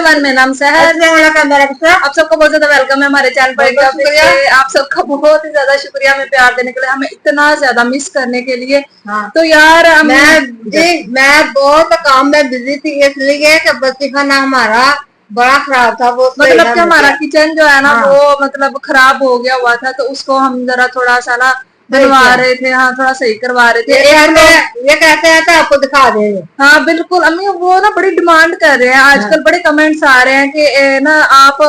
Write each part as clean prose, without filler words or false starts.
Everyone, मेरा नाम सहर। आप सबका बहुत ज्यादा वेलकम है हमारे चैनल पर। आप सबका बहुत ही ज्यादा शुक्रिया हमें प्यार देने के लिए, हमें इतना ज्यादा मिस करने के लिए। हाँ। तो यार मैं बहुत काम में बिजी थी, इसलिए कि बच्ची खाना हमारा बड़ा खराब था। वो मतलब कि हमारा किचन जो है ना, वो मतलब खराब हो गया हुआ था, तो उसको हम जरा थोड़ा सा ना बनवा रहे थे। हाँ, थोड़ा सही करवा रहे थे। ये कहते हैं तो आपको दिखा देंगे। हाँ बिल्कुल अम्मी, वो ना बड़ी डिमांड कर रहे हैं आजकल। बड़े कमेंट्स आ रहे हैं कि ना आप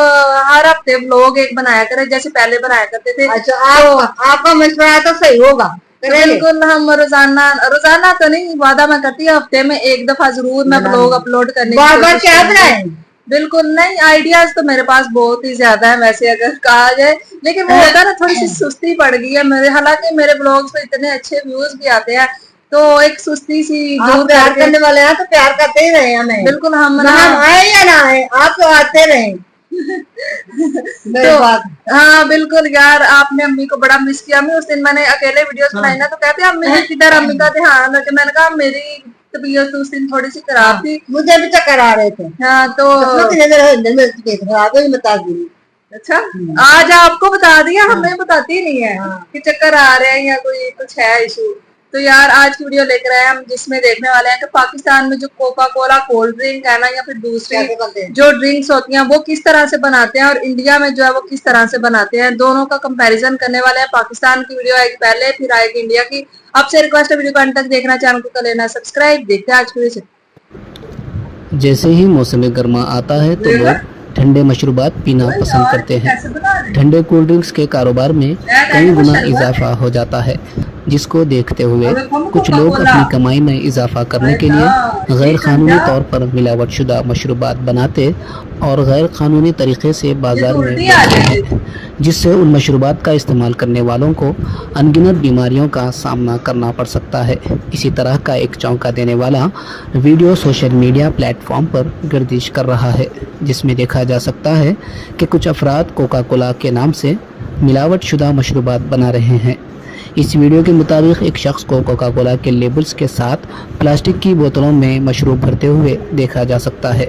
हर हफ्ते व्लॉग एक बनाया करें जैसे पहले बनाया करते थे। अच्छा, आपका मशवरा तो सही होगा। बिल्कुल, हम रोजाना रोजाना तो नहीं, वादा मैं करती हूँ हफ्ते में एक दफा जरूर मैं व्लॉग अपलोड करने की कोशिश करूंगी। बिल्कुल नहीं, आइडियाज तो मेरे पास बहुत ही ज्यादा है वैसे अगर कहा जाए, लेकिन वो होता है ना, थोड़ी सी सुस्ती पड़ गई है मेरे। हालांकि मेरे ब्लॉग्स पे इतने अच्छे व्यूज भी आते हैं, तो एक सुस्ती सी दूर प्यार करने वाले हैं तो प्यार करते ही रहे हमें। बिल्कुल, हम आए या ना आए, आप तो आते रहे। तो हाँ बिल्कुल यार, आपने अम्मी को बड़ा मिस किया। मैं उस दिन मैंने अकेले वीडियोस बनाई ना, तो कहते हैं अम्मी किधर, अम्मी का ध्यान रखे। मैंने कहा मेरी तबीयत उस दिन थोड़ी सी खराब थी, मुझे भी चक्कर आ रहे थे। हाँ तो बता दी। अच्छा, आज आपको बता दिया, हमें बताती नहीं है कि चक्कर आ रहे हैं या कोई कुछ है इशू। तो यार आज की वीडियो लेकर आए हम, जिसमें देखने वाले हैं कि पाकिस्तान में जो कोका कोला कोल्ड ड्रिंक है ना, या फिर दूसरी जो ड्रिंक्स होती हैं, वो किस तरह से बनाते हैं, और इंडिया में जो है वो किस तरह से बनाते हैं। दोनों का कंपैरिजन करने वाले हैं। पाकिस्तान की वीडियो आएगी पहले, फिर आएगी इंडिया की। आपसे रिक्वेस्ट है वीडियो को अंत तक देखना, चैनल को कर लेना सब्सक्राइब। देखते हैं आज की वीडियो। जैसे ही मौसम गर्मा आता है तो लोग ठंडे मशरूबात पीना पसंद करते हैं। ठंडे कोल्ड ड्रिंक्स के कारोबार में कई गुना इजाफा हो जाता है, जिसको देखते हुए कुछ लोग अपनी कमाई में इजाफा करने के लिए गैर कानूनी तौर पर मिलावटशुदा मशरूबात बनाते और गैर कानूनी तरीके से बाजार में बेचते हैं, जिससे उन मशरूबात का इस्तेमाल करने वालों को अनगिनत बीमारियों का सामना करना पड़ सकता है। इसी तरह का एक चौंका देने वाला वीडियो सोशल मीडिया प्लेटफॉर्म पर गर्दिश कर रहा है, जिसमें देखा जा सकता है कि कुछ अफराद कोका कोला के नाम से मिलावटशुदा मशरूबात बना रहे हैं। इस वीडियो के मुताबिक एक शख्स को कोका कोला के लेबल्स के साथ प्लास्टिक की बोतलों में मशरूब भरते हुए देखा जा सकता है।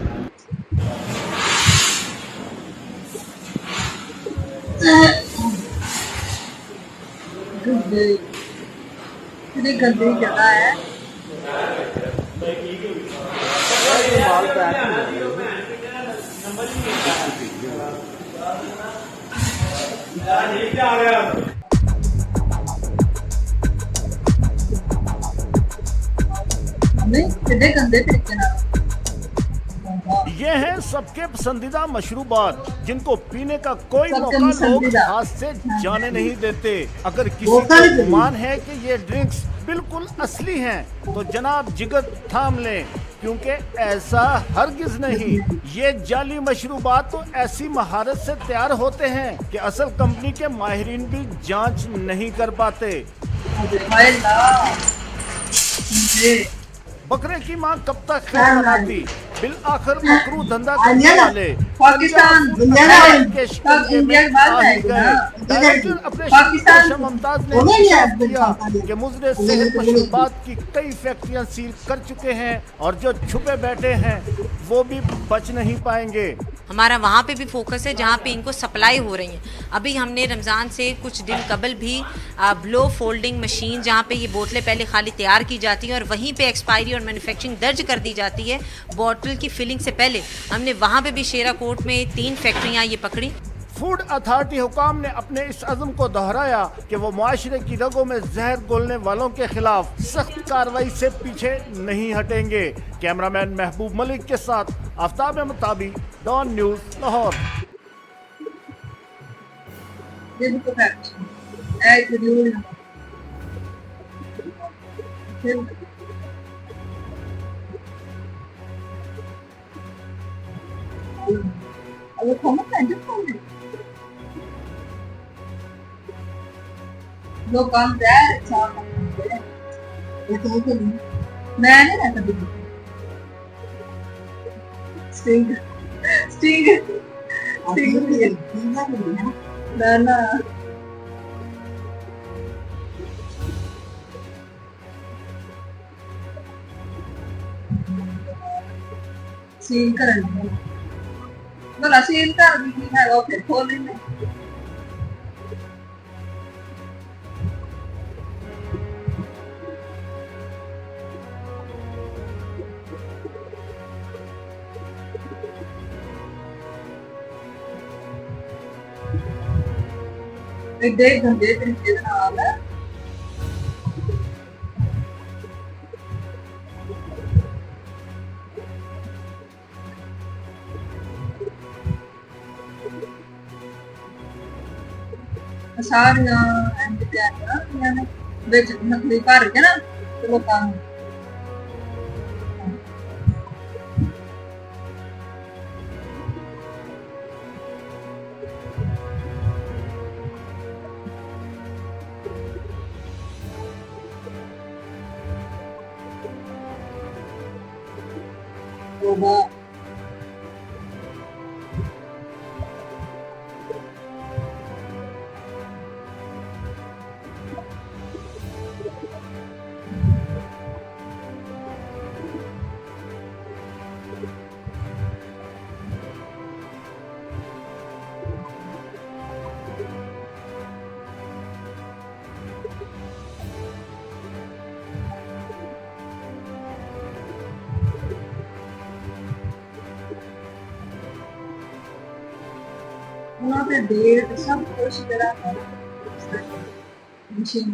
गंदी जगह है। ये हैं सबके पसंदीदा मशरूबात, जिनको पीने का कोई मौका लोग हाथ से जाने नहीं देते। अगर किसी को गुमान है कि ये ड्रिंक्स बिल्कुल असली हैं, तो जनाब जिगर थाम लें, क्योंकि ऐसा हरगिज नहीं। ये जाली मशरूबात तो ऐसी महारत से तैयार होते हैं कि असल कंपनी के माहिरीन भी जांच नहीं कर पाते। बकरे की मां कब तक खैर मनाती, बिल आखिर मकरू धंधा करने वाले पाकिस्तान के शिकंजे में आ ही गए। डायरेक्टर अपने शो मुमताज ने इंकशाफ किया कि मुजरे सेहत मशरूबात की कई फैक्ट्रियां सील कर चुके हैं, और जो छुपे बैठे हैं वो भी बच नहीं पाएंगे। हमारा वहाँ पे भी फोकस है जहाँ पे इनको सप्लाई हो रही है। अभी हमने रमज़ान से कुछ दिन कबल भी ब्लो फोल्डिंग मशीन, जहाँ पे ये बोतलें पहले खाली तैयार की जाती हैं और वहीं पे एक्सपायरी और मैन्युफैक्चरिंग दर्ज कर दी जाती है बॉटल की फिलिंग से पहले, हमने वहाँ पे भी शेरा कोट में 3 फैक्ट्रियाँ ये पकड़ी। फूड अथॉरिटी हुकाम ने अपने इस अज़्म को दोहराया कि वो माशरे की रगों में जहर घोलने वालों के खिलाफ सख्त कार्रवाई से पीछे नहीं हटेंगे। कैमरामैन महबूब मलिक के साथ आफ्ताब मुताबी, डॉन न्यूज़, लाहौर। लोग काम मैं नहीं रहता स्टिंग स्टिंग ना सीन करने भला सील कर दी है वो फिर खोल लेंगे। देख गंदे तरीके नाल सारियां एंड तैयारियां ने विच नकली भर के ना ते लोकां नूं ਉਹਨਾਂ ਦੇ ਡੇਟ सब कुछ जरा मशीन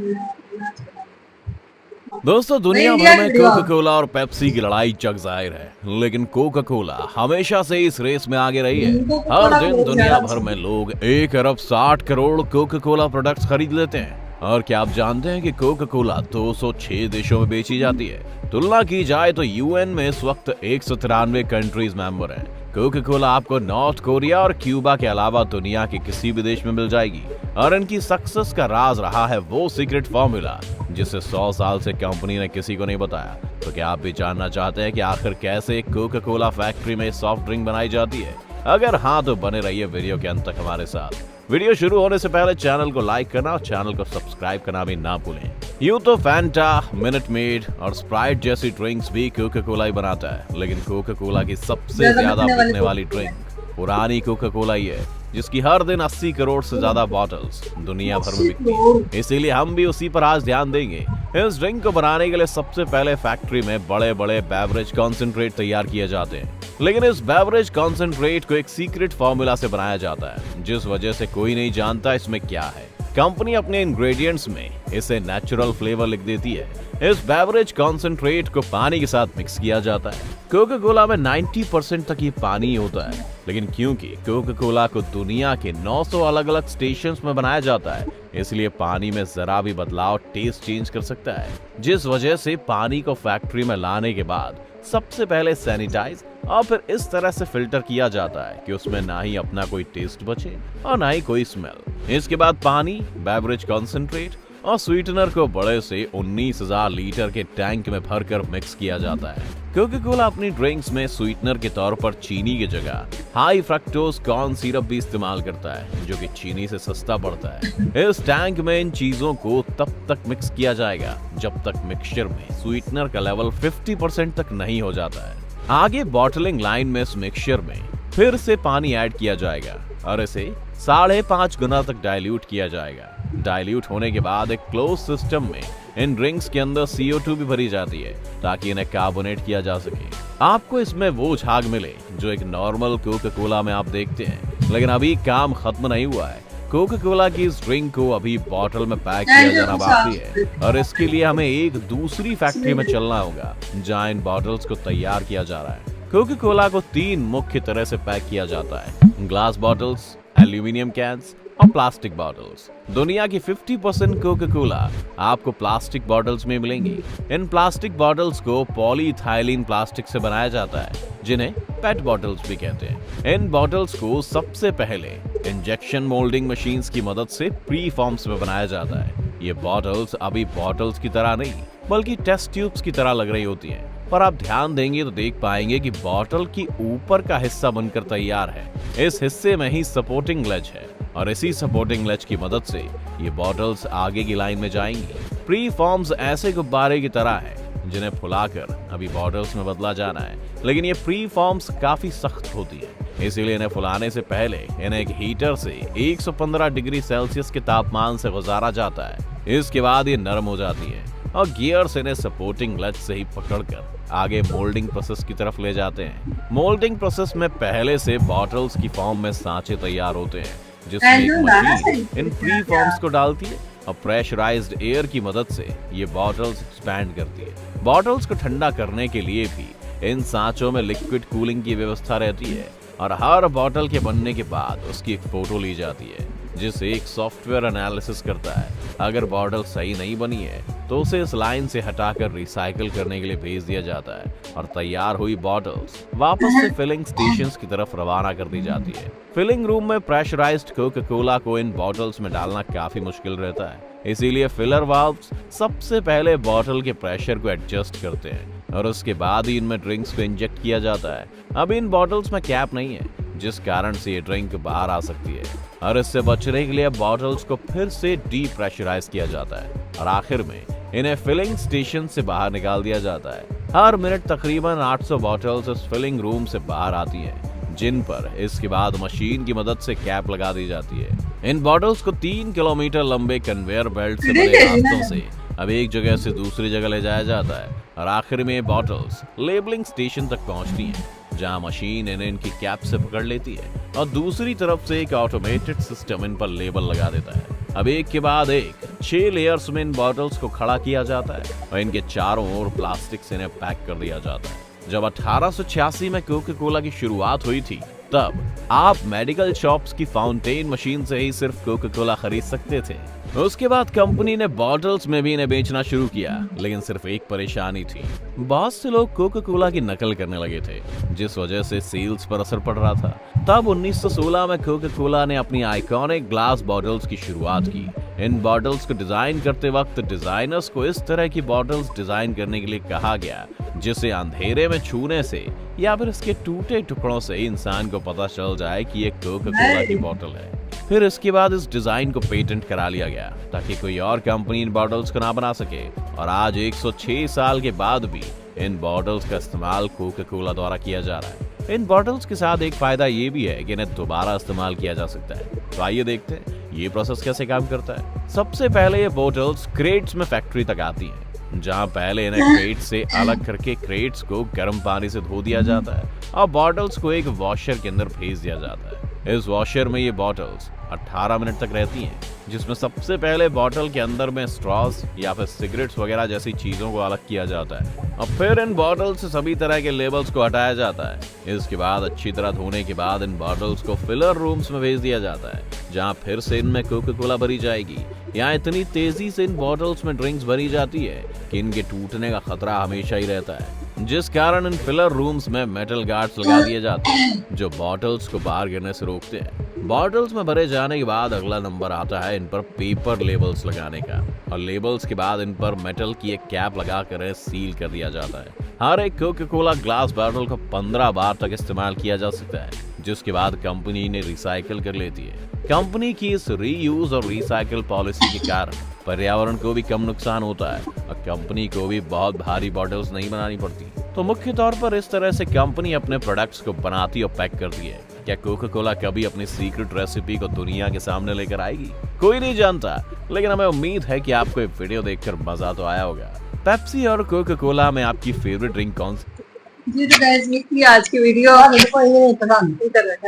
दोस्तों दुनिया इंडिया भर में की कोका कोला और पेप्सी की लड़ाई जग जाहिर है, लेकिन कोका कोला हमेशा से इस रेस में आगे रही है। हर दिन दुनिया भर में लोग 1 अरब 60 करोड़ कोका कोला प्रोडक्ट्स खरीद लेते हैं। और क्या आप जानते हैं कि कोका कोला 206 देशों में बेची जाती है। तुलना की जाए तो यूएन में इस वक्त 193 कंट्रीज मेंबर हैं। कोका कोला आपको नॉर्थ कोरिया और क्यूबा के अलावा दुनिया के किसी भी देश में मिल जाएगी। और इनकी सक्सेस का राज रहा है वो सीक्रेट फॉर्मूला जिसे 100 साल से कंपनी ने किसी को नहीं बताया। तो क्या आप भी जानना चाहते हैं कि आखिर कैसे कोका कोला फैक्ट्री में सॉफ्ट ड्रिंक बनाई जाती है? अगर हाँ तो बने रहिए वीडियो के अंत तक हमारे साथ। वीडियो शुरू होने से पहले चैनल को लाइक करना और चैनल को सब्सक्राइब करना भी ना भूलें। यूं तो फैंटा, मिनट मेड और स्प्राइट जैसी ड्रिंक्स भी कोका कोला ही बनाता है, लेकिन कोका कोला की सबसे ज्यादा बिकने वाली ड्रिंक पुरानी कोका कोला ही है, जिसकी हर दिन 80 करोड़ से ज्यादा बॉटल्स दुनिया भर में बिकती है। इसीलिए हम भी उसी पर आज ध्यान देंगे। इस ड्रिंक को बनाने के लिए सबसे पहले फैक्ट्री में बड़े बड़े बेवरेज कॉन्सेंट्रेट तैयार किए जाते हैं, लेकिन इस बेवरेज कॉन्सेंट्रेट को एक सीक्रेट फॉर्मूला से बनाया जाता है, जिस वजह से कोई नहीं जानता इसमें क्या है। कंपनी अपने इंग्रेडिएंट्स में इसे नेचुरल फ्लेवर लिख देती है। इस बेवरेज कॉन्सेंट्रेट को पानी के साथ मिक्स किया जाता है। कोका कोला में 90% तक ये पानी होता है, लेकिन क्योंकि कोका कोला को दुनिया के 900 अलग अलग स्टेशंस में बनाया जाता है, इसलिए पानी में जरा भी बदलाव टेस्ट चेंज कर सकता है, जिस वजह से पानी को फैक्ट्री में लाने के बाद सबसे पहले सैनिटाइज और फिर इस तरह से फिल्टर किया जाता है कि उसमें ना ही अपना कोई टेस्ट बचे और ना ही कोई स्मेल। इसके बाद पानी, बेवरेज कॉन्सेंट्रेट और स्वीटनर को बड़े से 19,000 लीटर के टैंक में भरकर मिक्स किया जाता है। कोका कोला अपनी ड्रिंक्स में स्वीटनर के तौर पर चीनी की जगह हाई फ्रक्टोज कॉर्न सिरप भी इस्तेमाल करता है, जो कि चीनी से सस्ता पड़ता है। इस टैंक में इन चीजों को तब तक मिक्स किया जाएगा जब तक मिक्सचर में स्वीटनर का लेवल 50% तक नहीं हो जाता है। आगे बॉटलिंग लाइन में इस मिक्सचर में फिर से पानी ऐड किया जाएगा और इसे 5.5 गुना तक डाइल्यूट किया जाएगा। डाइल्यूट होने के बाद एक क्लोज सिस्टम में इन ड्रिंक्स के अंदर CO2 भी भरी जाती है ताकि इन्हें कार्बोनेट किया जा सके। आपको इसमें वो झाग मिले जो एक नॉर्मल कोका कोला में आप देखते हैं, लेकिन अभी काम खत्म नहीं हुआ है। कोका कोला की इस ड्रिंक को अभी बॉटल में पैक किया जाना बाकी है और इसके लिए हमें एक दूसरी फैक्ट्री में चलना होगा जहां इन बॉटल्स को तैयार किया जा रहा है। कोका कोला को 3 मुख्य तरह से पैक किया जाता है: ग्लास बॉटल्स, एल्यूमिनियम कैंस और प्लास्टिक बॉटल्स। दुनिया की 50% कोका कोला आपको प्लास्टिक बॉटल्स में मिलेंगी। इन प्लास्टिक बॉटल्स को पॉलीइथाइलीन प्लास्टिक से बनाया जाता है, जिन्हें पेट बॉटल्स भी कहते हैं। इन बॉटल्स को सबसे पहले इंजेक्शन मोल्डिंग मशीन्स की मदद से प्री फॉर्म्स में बनाया जाता है। ये बॉटल्स अभी बॉटल्स की तरह नहीं बल्कि टेस्ट ट्यूब्स की तरह लग रही होती हैं, पर आप ध्यान देंगे तो देख पाएंगे कि बॉटल की ऊपर का हिस्सा बनकर तैयार है। इस हिस्से में ही सपोर्टिंग लेज है और इसी सपोर्टिंग लेज की मदद से ये बॉटल्स आगे की लाइन में जाएंगी। प्री फॉर्म्स ऐसे गुब्बारे की तरह है जिन्हें फुलाकर अभी बॉटल्स में बदला जाना है, लेकिन ये प्री फॉर्म्स काफी सख्त होती है। इसीलिए इन्हें फुलाने से पहले इन्हें एक हीटर से 115 डिग्री सेल्सियस के तापमान से गुजारा जाता है। इसके बाद ये नरम हो जाती है और गियर्स इन्हें सपोर्टिंग क्लच से ही पकड़कर आगे मोल्डिंग प्रोसेस की तरफ ले जाते हैं। मोल्डिंग प्रोसेस में पहले से बॉटल्स की फॉर्म में सांचे तैयार होते हैं, जिसमें एक मशीन इन प्री फॉर्म्स को डालती है और प्रेशराइज्ड एयर की मदद से ये बॉटल्स एक्सपैंड करती है। बॉटल्स को ठंडा करने के लिए भी इन सांचों में लिक्विड कूलिंग की व्यवस्था रहती है और हर बॉटल के बनने के बाद उसकी एक फोटो ली जाती है, जिसे एक सॉफ्टवेयर एनालिसिस करता है। अगर बॉटल सही नहीं बनी है तो उसे इस लाइन से हटाकर रिसाइकिल करने के लिए भेज दिया जाता है और तैयार हुई बॉटल्स वापस से फिलिंग स्टेशंस की तरफ रवाना कर दी जाती है। फिलिंग रूम में प्रेशराइज्ड कोका कोला को इन बॉटल्स में डालना काफी मुश्किल रहता है, इसीलिए फिलर वाल्व्स सबसे पहले बॉटल के प्रेशर को एडजस्ट करते हैं और उसके बाद ही इनमें ड्रिंक्स को इंजेक्ट किया जाता है। अब इन बॉटल्स में कैप नहीं है, जिस कारण से ये ड्रिंक बाहर आ सकती है और इससे बचने के लिए बॉटल्स को फिर से डीप्रेशराइज किया जाता है और आखिर में इन्हें फिलिंग स्टेशन से बाहर निकाल दिया जाता है। हर मिनट तकरीबन 800 बॉटल्स इस फिलिंग रूम से बाहर आती हैं, जिन पर इसके बाद मशीन की मदद से कैप लगा दी जाती है। इन बॉटल्स को 3 किलोमीटर लंबे कन्वेयर बेल्ट से बने रास्तों से अब एक जगह से दूसरी जगह ले जाया जाता है और आखिर में बॉटल्स लेबलिंग स्टेशन तक पहुंचती हैं, जहां मशीन इन्हें इनकी कैप से पकड़ लेती है और दूसरी तरफ से एक ऑटोमेटेड सिस्टम इन पर लेबल लगा देता है। अब एक के बाद एक 6 लेयर्स में इन बॉटल्स को खड़ा किया जाता है और इनके चारों ओर प्लास्टिक से इन्हें पैक कर दिया जाता है। जब 1886 में कोका कोला की शुरुआत हुई थी, तब आप मेडिकल शॉप्स की फाउंटेन मशीन से ही सिर्फ कोका कोला खरीद सकते थे। उसके बाद कंपनी ने बॉटल्स में भी इन्हें बेचना शुरू किया, लेकिन सिर्फ एक परेशानी थी, बहुत से लोग कोका कोला की नकल करने लगे थे, जिस वजह से सेल्स पर असर पड़ रहा था। तब 1916 में कोका कोला ने अपनी आइकॉनिक ग्लास बॉटल्स की शुरुआत की। इन बॉटल्स को डिजाइन करते वक्त डिजाइनर्स को इस तरह की बॉटल्स डिजाइन करने के लिए कहा गया, जिसे अंधेरे में छूने से या फिर इसके टूटे टुकड़ों से इंसान को पता चल जाए कि ये कोका कोला की बॉटल है। फिर इसके बाद इस डिजाइन को पेटेंट करा लिया गया ताकि कोई और कंपनी इन बॉटल्स को ना बना सके और आज 106 साल के बाद भी इन बॉटल्स का इस्तेमाल कोका कोला द्वारा किया जा रहा है। इन बॉटल्स के साथ एक फायदा ये भी है कि इन्हें दोबारा इस्तेमाल किया जा सकता है। तो आइए देखते हैं ये प्रोसेस कैसे काम करता है। सबसे पहले ये बॉटल्स क्रेट्स में फैक्ट्री तक आती हैं, जहां पहले इन्हें क्रेट्स से अलग करके क्रेट्स को गर्म पानी से धो दिया जाता है और बॉटल्स को एक वॉशर के अंदर भेज दिया जाता है। इस वॉशर में ये बॉटल्स 18 मिनट तक रहती हैं, जिसमें सबसे पहले बॉटल के अंदर में स्ट्रॉस या फिर सिगरेट्स वगैरह जैसी चीजों को अलग किया जाता है और फिर इन बॉटल से सभी तरह के लेबल्स को हटाया जाता है। इसके बाद अच्छी तरह धोने के बाद इन बॉटल्स को फिलर रूम्स में भेज दिया जाता है, जहां फिर से इनमें कोका कोला भरी जाएगी। यहाँ इतनी तेजी से इन बॉटल्स में ड्रिंक्स भरी जाती है कि इनके टूटने का खतरा हमेशा ही रहता है, जिस कारण इन फिलर रूम्स में मेटल गार्ड्स लगा दिए जाते हैं जो बॉटल्स को बाहर गिरने से रोकते हैं। बॉटल्स में भरे जाने के बाद अगला नंबर आता है इन पर पेपर लेबल्स लगाने का और लेबल्स के बाद इन पर मेटल की एक कैप लगाकर सील कर दिया जाता है। हर एक कोका कोला ग्लास बॉटल को 15 बार तक इस्तेमाल किया जा सकता है, जिसके बाद कंपनी ने रिसाइकिल कर लेती है। कंपनी की इस रीयूज और रिसाइकिल पॉलिसी के कारण पर्यावरण को भी कम नुकसान होता है और कंपनी को भी बहुत भारी बॉटल्स नहीं बनानी पड़ती। तो मुख्य तौर पर इस तरह से कंपनी अपने प्रोडक्ट्स को बनाती और पैक करती है। क्या कोका कोला कभी अपनी सीक्रेट रेसिपी को दुनिया के सामने लेकर आएगी? कोई नहीं जानता, लेकिन हमें उम्मीद है कि आपको ये वीडियो देखकर मजा तो आया होगा। पेप्सी और कोका कोला में आपकी फेवरेट ड्रिंक कौन सी? जी तो गाइस ये थी आज की वीडियो। कोई नहीं पसंद,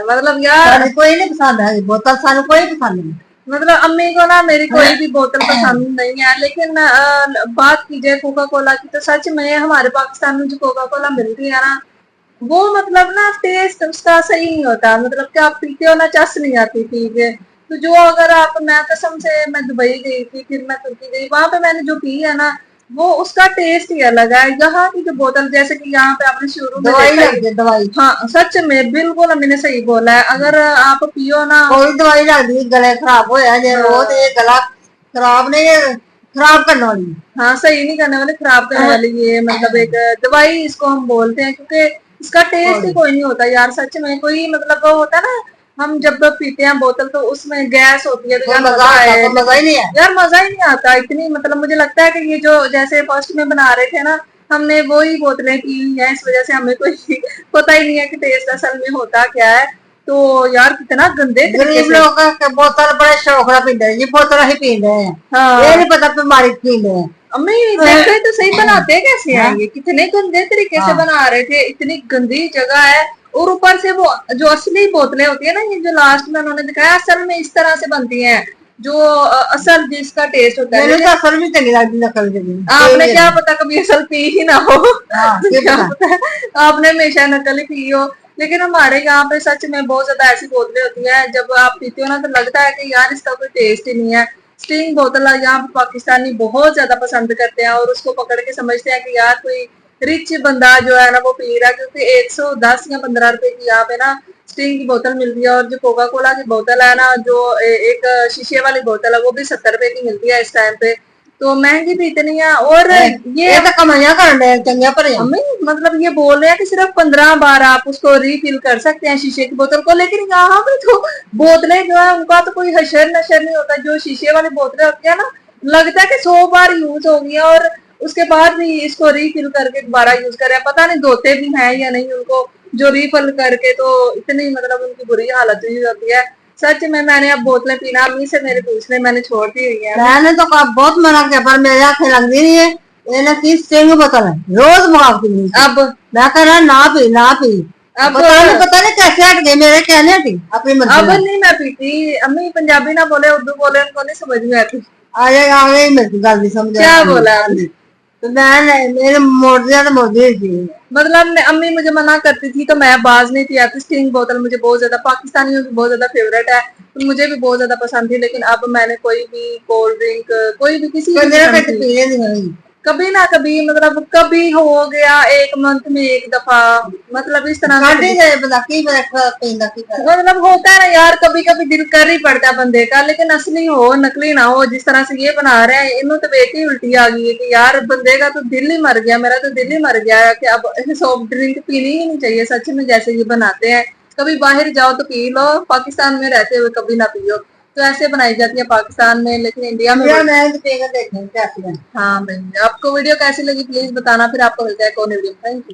मतलब यार कोई नहीं पसंद है बोतल, सानू कोई पसंद नहीं। मतलब अम्मी को ना मेरी कोई भी बोतल पसंद नहीं है, लेकिन बात की जाए कोका कोला की तो सच में हमारे पाकिस्तान में जो कोका कोला मिलती है ना, वो मतलब ना टेस्ट उसका सही नहीं होता। मतलब कि आप पीते हो ना, चस नहीं आती पी के। तो जो अगर आप, मैं कसम से मैं दुबई गई थी, फिर मैं तुर्की गई, वहां पे मैंने जो पी है ना, वो उसका टेस्ट ही अलग है। यहाँ की जो बोतल, जैसे कि यहाँ पे आपने शुरू में दवाई, हाँ सच में बिल्कुल मैंने सही बोला है। अगर आप पियो ना, कोई दवाई लगती गले खराब हो गला खराब नहीं, खराब करने वाली, हाँ सही नहीं करने वाली, खराब करने वाली ये मतलब एक दवाई इसको हम बोलते हैं, क्योंकि इसका टेस्ट ही कोई नहीं होता यार। सच में कोई मतलब वो होता है ना, हम जब पीते हैं बोतल तो उसमें गैस होती है, तो यार मजा ही नहीं है यार, मजा ही नहीं आता इतनी। मतलब मुझे लगता है कि ये जो जैसे फर्स्ट में बना रहे थे ना, हमने वो ही बोतलें पी हुई हैं, इस वजह से हमें कोई पता ही नहीं है कि टेस्ट असल में होता क्या है। तो यार कितना गंदे तरीके गरीब से। लोग का बोतल बड़े शौक ना पीते हैं, ये बोतल ही पी रहे हैं। हाँ। ये नहीं पता बीमारी पी रहे हैं। अम्मी देखो तो सही बनाते कैसे हैं ये, कितने गंदे तरीके से बना रहे थे, इतनी गंदी जगह है। और ऊपर से वो जो असली बोतलें होती है ना, ये जो लास्ट में उन्होंने दिखाया, असल में इस तरह से बनती हैं जो असल जिसका टेस्ट होता है। मेरे तो असल भी चंगी लगती नकल की। आपने क्या पता कभी असल पी ही ना हो। ये क्या पता। पता आपने हमेशा नकल ही पी हो। लेकिन हमारे यहाँ पे सच में बहुत ज्यादा ऐसी बोतलें होती हैं, जब आप पीते हो ना तो लगता है कि यार इसका कोई टेस्ट ही नहीं है। स्टिंग बोतल यहाँ पे पाकिस्तानी बहुत ज्यादा पसंद करते हैं और उसको पकड़ के समझते हैं कि यार कोई रिच बंदा जो है ना वो पी रहा है, क्योंकि 110 या 15 रुपए की यहाँ पे ना स्टिंग की बोतल मिलती है। और जो कोका कोला की बोतल है ना, जो एक शीशे वाली बोतल है, वो भी 70 रुपए की मिलती है इस टाइम पे। तो महंगी भी इतनी है। और ये तो कमाइयां कर रहे हैं चंगे पर। हमें मतलब ये बोल रहे हैं कि सिर्फ 15 बार आप उसको रिफिल कर सकते हैं शीशे की बोतल को, लेकिन यहाँ पे तो बोतलें जो है उनका तो कोई हशर नशर नहीं होता। जो शीशे वाली बोतलें होती है ना, लगता है कि 100 बार यूज हो गई और उसके बाद भी इसको रिफिल करके दोबारा यूज कर रहे हैं। पता नहीं धोते भी हैं या नहीं उनको, जो रिफिल करके तो इतनी मतलब उनकी बुरी हालत हुई होती है। सच में मैंने अब बोतलें पीना अम्मी से मेरे पूछने मैंने छोड़ दी हुई है। मैंने तो बहुत मना किया पर मेरी आंखें लगती नहीं है। मैंने की स्टिंग बोतल है रोज मंगाती हूँ। अब मैं कह रहा ना पी ना पी। अब पता नहीं कैसे हट गए मेरे कहने थी अपनी अब मर्जी। नहीं मैं पीती। अम्मी पंजाबी ना बोले उर्दू बोले उनको नहीं समझ में आती। आगे मेरी गल नहीं समझ क्या बोला आपने? तो मैं मेरे मोर्जी थी। मतलब अम्मी मुझे मना करती थी तो मैं बाज नहीं थी आती। स्टिंग बोतल मुझे बहुत ज्यादा पाकिस्तानियों की बहुत ज्यादा फेवरेट है, तो मुझे भी बहुत ज्यादा पसंद थी। लेकिन अब मैंने कोई भी कोल्ड ड्रिंक कोई भी किसी की पीने नहीं कभी ना कभी मतलब कभी हो गया 1 मंथ में 1 दफा, मतलब इस तरह मतलब होता है ना यार, कभी कभी दिल कर ही पड़ता है बंदे का। लेकिन असली हो नकली ना हो, जिस तरह से ये बना रहे हैं इन्हों तो बेटी उल्टी आ गई है कि यार बंदे का तो दिल ही मर गया, मेरा तो दिल ही मर गया है कि अब सॉफ्ट ड्रिंक पीनी ही नहीं चाहिए सच में, जैसे ये बनाते हैं। कभी बाहर जाओ तो पी लो, पाकिस्तान में रहते हुए कभी ना पियो। तो ऐसे बनाई जाती है पाकिस्तान में, लेकिन इंडिया में हाँ भाई। आपको वीडियो कैसी लगी प्लीज बताना, फिर आपको मिलता है कौन वीडियो। Thank you.